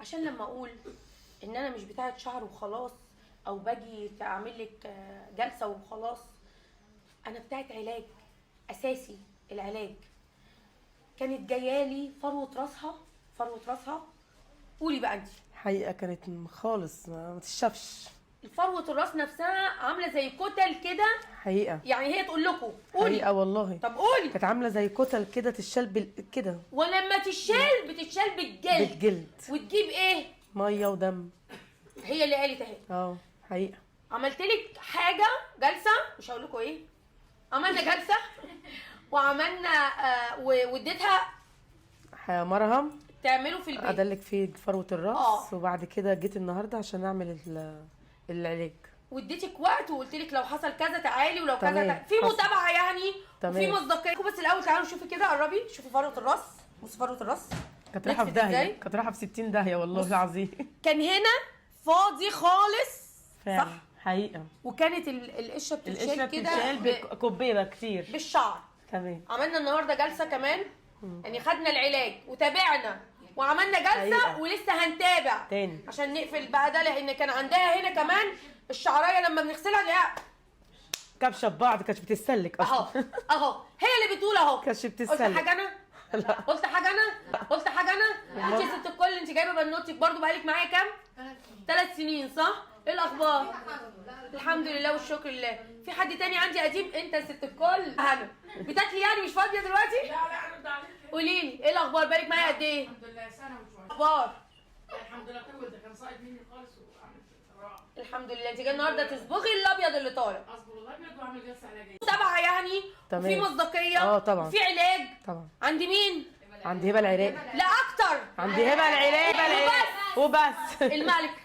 عشان لما اقول ان انا مش بتاعه شعر وخلاص، او باجي اعمل لك جلسه وخلاص، انا بتاعه علاج اساسي. العلاج كانت جايالي فروه راسها. قولي بقى انت. حقيقة كانت خالص ما تشافش. فروه الراس نفسها عامله زي كتل كده. حقيقة يعني هي تقول لكم قولي. حقيقة والله. طب قولي. كانت عاملة زي كتل كده تشال كده. ولما بتتشال بالجلد. بالجلد. وتجيب ايه؟ مية ودم. هي اللي قالت اهي. حقيقة. عملت لك حاجه جلسه، مش هقول لكم ايه. عملنا جلسه وعملنا واديتها مرهم تعملوا في البيت ادلك فيه فروة الراس. وبعد كده جيت النهارده عشان اعمل العلاج. واديتك وقت وقلت لك لو حصل كذا تعالي، ولو كذا تمام. في متابعه يعني. تمام. وفي مصداقيه. بس الاول تعالوا شوفي كده، قربي شوفي فروه الراس. بصي فروه الراس كانت رايحه في داهيه، كانت رايحه في 60 داهيه والله العظيم. كان هنا فاضي خالص. فعلا. صح حقيقه. وكانت القشه بتتشال كده بكوبيه كتير بالشعر. تمام. عملنا النهارده جلسه كمان. يعني خدنا العلاج وتابعنا وعملنا جلسه حقيقة. ولسه هنتابع تاني عشان نقفل بقى ده، لان كان عندها هنا كمان الشعرايه لما بنغسلها لا كبشه ببعض، كانتش بتتسلك اصلا. اهو هي اللي بتقول اهو. كانتش قلت بتتسلك. حاجه انا؟ لا. قلت حاجه انا؟ انت يا ست الكل، انت جايبه بنوتك برضو بقالك معايا كام؟ 3 سنين صح؟ ايه الاخبار؟ الحمد لله والشكر لله. في حد تاني عندي قديم؟ انت يا ست الكل. هنا بتاكلي يعني مش فاضيه دلوقتي؟ لا رد عليك. قولي لي ايه الاخبار؟ بقالك معايا قد ايه؟ الحمد لله سنه وشويه. اخبار؟ الحمد لله ده كان صايد مني خالص وعملت راحه. الحمد لله. انت جايه النهارده تصبغي الابيض اللي طالع. اصبر الابيض واعمل جلسه علاجيه. متابعه يعني. تمام. وفي مصداقيه. طبعا. وفي علاج. طبعا. عند مين؟ عند هبه العراق. لا اكتر. عند هبه العراق. وبس. الملك.